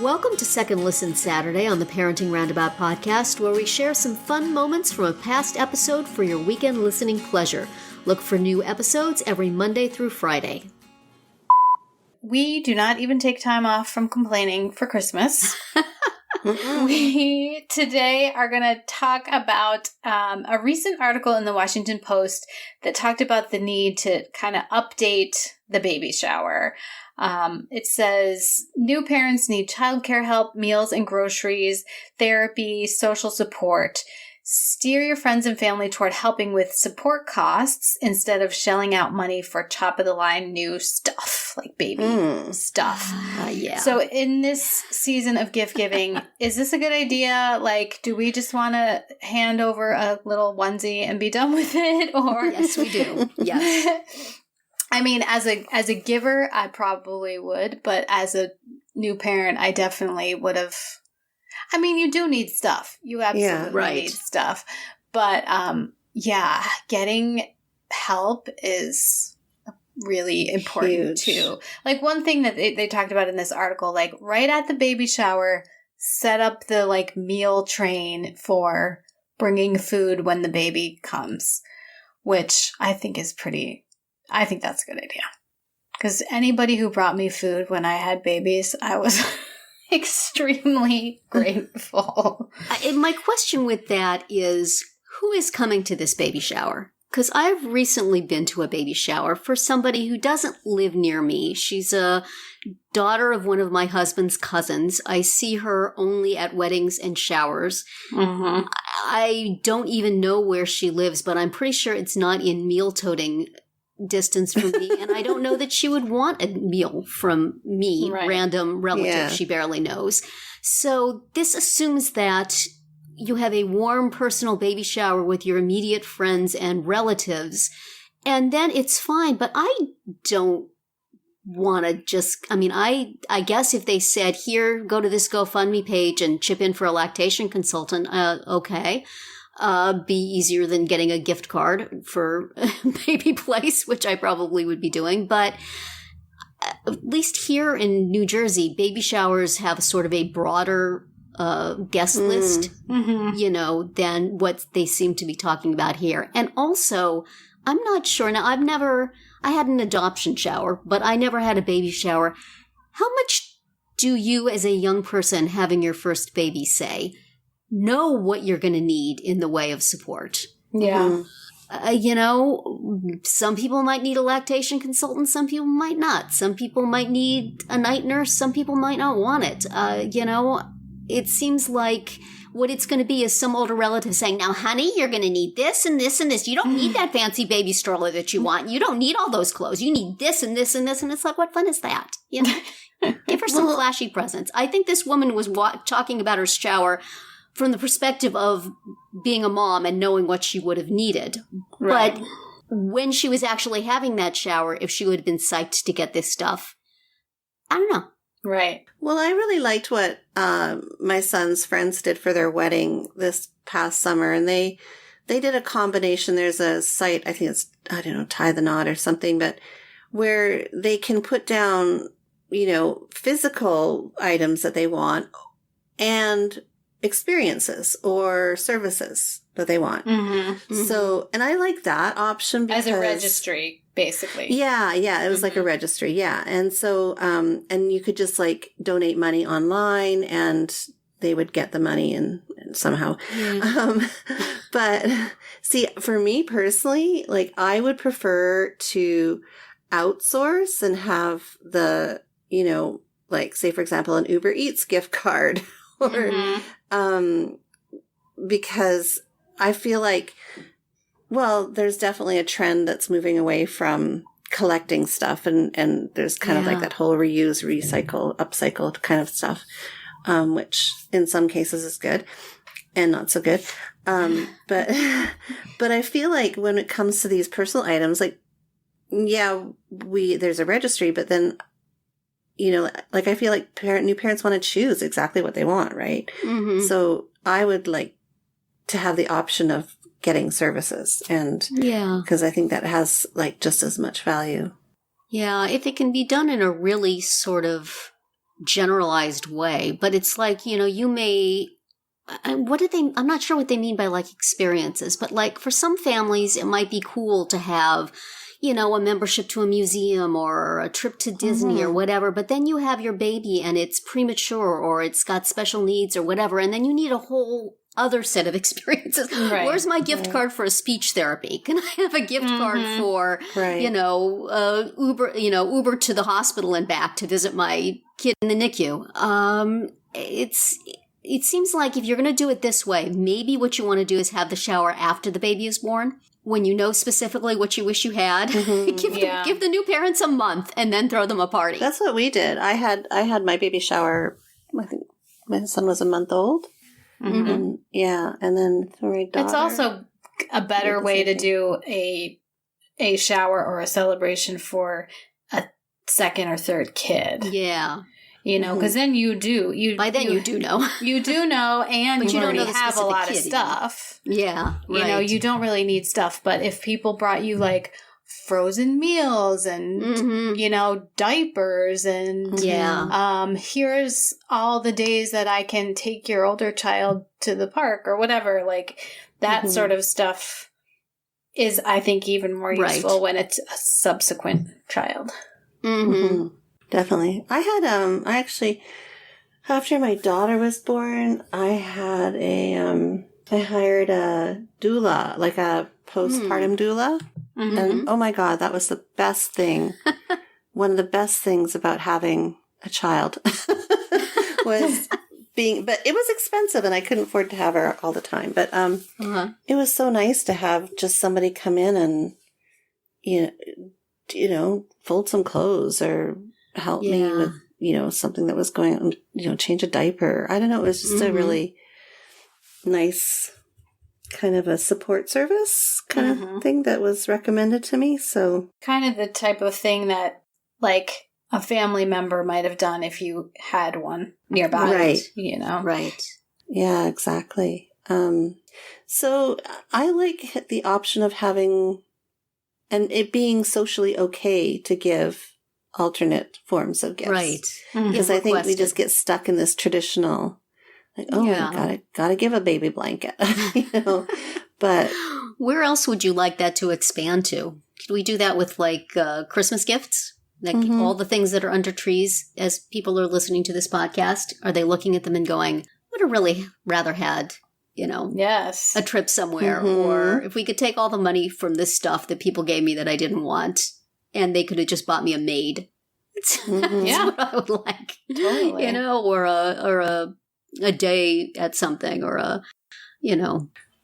Welcome to Second Listen Saturday on the Parenting Roundabout podcast, where we share some fun moments from a past episode for your weekend listening pleasure. Look for new episodes every Monday through Friday. We do not even take time off from complaining for Christmas. We today are going to talk about a recent article in the Washington Post that talked about the need to kind of update the baby shower. It says new parents need childcare help, meals and groceries, therapy, social support. Steer your friends and family toward helping with support costs instead of shelling out money for top-of-the-line new stuff, like baby stuff. Yeah. So in this season of gift giving, is this a good idea? Like, do we just want to hand over a little onesie and be done with it? Or Yes, we do. Yes. I mean, as a giver, I probably would, but as a new parent, I definitely would have. I mean, you do need stuff. You absolutely need stuff. But, getting help is really important too. Like one thing that they talked about in this article, like right at the baby shower, set up the like meal train for bringing food when the baby comes, which I think that's a good idea. Because anybody who brought me food when I had babies, I was extremely grateful. My question with that is, who is coming to this baby shower? Because I've recently been to a baby shower for somebody who doesn't live near me. She's a daughter of one of my husband's cousins. I see her only at weddings and showers. Mm-hmm. I don't even know where she lives, but I'm pretty sure it's not in meal-toting distance from me, and I don't know that she would want a meal from me, random relative she barely knows. So this assumes that you have a warm personal baby shower with your immediate friends and relatives, and then it's fine. But I don't want to just, I guess if they said, here, go to this GoFundMe page and chip in for a lactation consultant, okay. Be easier than getting a gift card for Baby Place, which I probably would be doing. But at least here in New Jersey, baby showers have sort of a broader guest list, than what they seem to be talking about here. And also, I'm not sure. Now, I had an adoption shower, but I never had a baby shower. How much do you, as a young person having your first baby, know what you're going to need in the way of support? Yeah. Some people might need a lactation consultant. Some people might not. Some people might need a night nurse. Some people might not want it. It seems like what it's going to be is some older relative saying, now, honey, you're going to need this and this and this. You don't need that fancy baby stroller that you want. You don't need all those clothes. You need this and this and this. And it's like, what fun is that? Give her some flashy presents. I think this woman was talking about her shower from the perspective of being a mom and knowing what she would have needed. Right. But when she was actually having that shower, if she would have been psyched to get this stuff, I don't know. Right. Well, I really liked what my son's friends did for their wedding this past summer. And they did a combination. There's a site, I think it's, Tie the Knot or something, but where they can put down, physical items that they want and experiences or services that they want. Mm-hmm. Mm-hmm. So, and I like that option because, as a registry, basically. Yeah. It was like a registry. Yeah. And so, and you could just like donate money online and they would get the money and somehow. Mm. But see, for me personally, like I would prefer to outsource and have the, like say, for example, an Uber Eats gift card. Or, because I feel like, well, there's definitely a trend that's moving away from collecting stuff and there's kind of like that whole reuse, recycle, upcycle kind of stuff, which in some cases is good and not so good. But I feel like when it comes to these personal items, like, there's a registry, but then, like I feel like new parents want to choose exactly what they want, right? Mm-hmm. So I would like to have the option of getting services and because I think that has like just as much value. Yeah, if it can be done in a really sort of generalized way, but it's like, you may, I'm not sure what they mean by like experiences, but like for some families, it might be cool to have, a membership to a museum or a trip to Disney or whatever, but then you have your baby and it's premature or it's got special needs or whatever, and then you need a whole other set of experiences. Right. Where's my gift card for a speech therapy? Can I have a gift card for, Uber to the hospital and back to visit my kid in the NICU? It seems like if you're going to do it this way, maybe what you want to do is have the shower after the baby is born, when you know specifically what you wish you had. Give the new parents a month and then throw them a party. That's what we did. I had my baby shower, I think my son was a month old. And then for my daughter. It's also a better way to do a shower or a celebration for a second or third kid. Yeah. Because then you do know. You do know, and but you don't already have a lot of stuff. Yeah. Right. You don't really need stuff. But if people brought you like frozen meals and, diapers and, here's all the days that I can take your older child to the park or whatever, like that sort of stuff is, I think, even more useful when it's a subsequent child. Definitely. I had, I actually, after my daughter was born, I had I hired a doula, like a postpartum doula. And oh my God, that was the best thing. One of the best things about having a child was but it was expensive and I couldn't afford to have her all the time. But it was so nice to have just somebody come in and, fold some clothes or help me with, something that was going on, change a diaper. I don't know. It was just a really nice kind of a support service kind of thing that was recommended to me. So kind of the type of thing that like a family member might have done if you had one nearby. Right. Right. Yeah, exactly. So I like the option of having, and it being socially okay to give alternate forms of gifts. Right. Because I think we just get stuck in this traditional, like, gotta give a baby blanket, but where else would you like that to expand to? Could we do that with like Christmas gifts? Like all the things that are under trees as people are listening to this podcast, are they looking at them and going, I would have really rather had, a trip somewhere, or if we could take all the money from this stuff that people gave me that I didn't want, and they could have just bought me a maid. That's what I would like. Totally. Or a day at something, or a,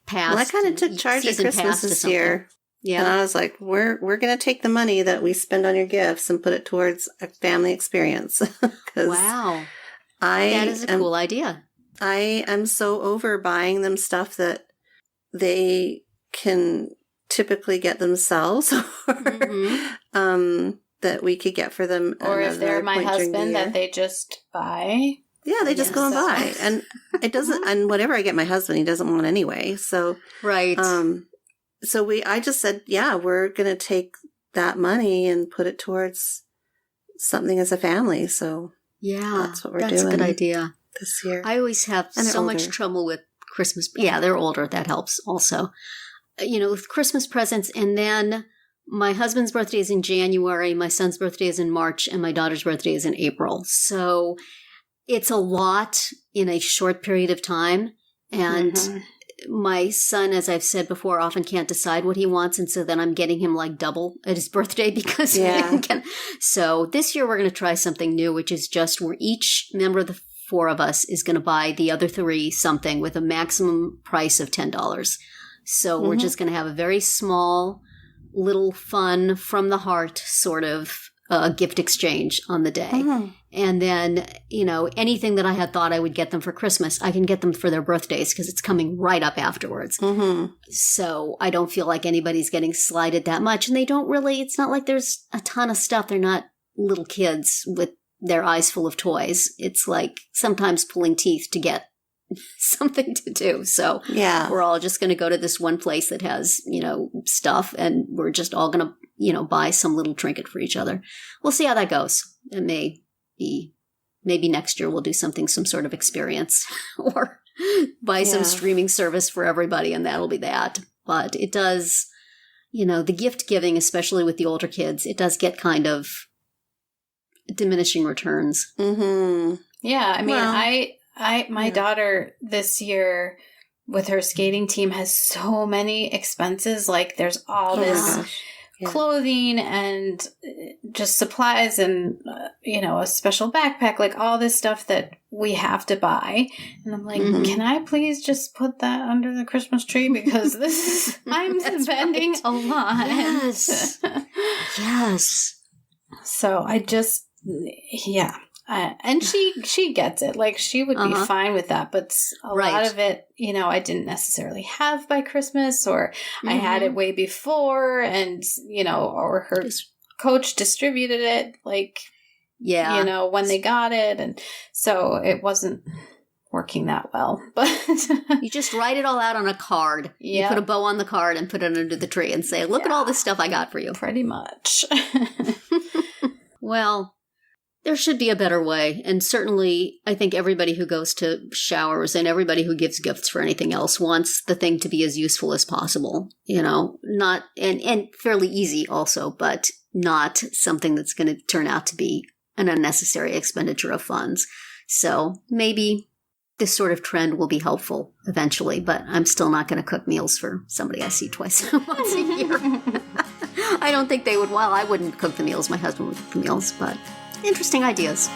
past. Well, I kind of took charge of Christmas this year. Yeah. And I was like, we're going to take the money that we spend on your gifts and put it towards a family experience. Wow. That is a cool idea. I am so over buying them stuff that they can typically get themselves, or that we could get for them. Or if they're my husband, that they just buy. Yeah, they just go and buy. And it doesn't, and whatever I get my husband, he doesn't want anyway. So, right. I just said, we're going to take that money and put it towards something as a family. So that's what we're doing. That's a good idea. This year. I always have so much trouble with Christmas. Yeah, they're older. That helps also. With Christmas presents, and then my husband's birthday is in January, my son's birthday is in March, and my daughter's birthday is in April. So it's a lot in a short period of time. And my son, as I've said before, often can't decide what he wants. And so then I'm getting him like double at his birthday because So this year we're going to try something new, which is just where each member of the four of us is going to buy the other three something with a maximum price of $10. So we're just going to have a very small, little fun from the heart sort of gift exchange on the day. And then, anything that I had thought I would get them for Christmas, I can get them for their birthdays because it's coming right up afterwards. So I don't feel like anybody's getting slighted that much. And they don't really, it's not like there's a ton of stuff. They're not little kids with their eyes full of toys. It's like sometimes pulling teeth to get something to do. So we're all just going to go to this one place that has, stuff, and we're just all going to, buy some little trinket for each other. We'll see how that goes. It may be maybe next year we'll do some sort of experience or buy some streaming service for everybody, and that'll be that. But it does, the gift giving, especially with the older kids, it does get kind of diminishing returns. Mm-hmm. Yeah, I mean, my daughter this year with her skating team has so many expenses. Like, there's all this clothing and just supplies and, a special backpack, like all this stuff that we have to buy. And I'm like, can I please just put that under the Christmas tree? Because I'm spending a lot. Yes. Yes. So I just, and she gets it. Like, she would be fine with that. But a lot of it, I didn't necessarily have by Christmas, or I had it way before, and, or her coach distributed it, like, when they got it. And so it wasn't working that well. But you just write it all out on a card. You put a bow on the card and put it under the tree and say, look at all this stuff I got for you. Pretty much. Well, there should be a better way. And certainly, I think everybody who goes to showers and everybody who gives gifts for anything else wants the thing to be as useful as possible, not, and fairly easy also, but not something that's going to turn out to be an unnecessary expenditure of funds. So maybe this sort of trend will be helpful eventually, but I'm still not going to cook meals for somebody I see once a year. I don't think they would. Well, I wouldn't cook the meals. My husband would cook the meals, but interesting ideas.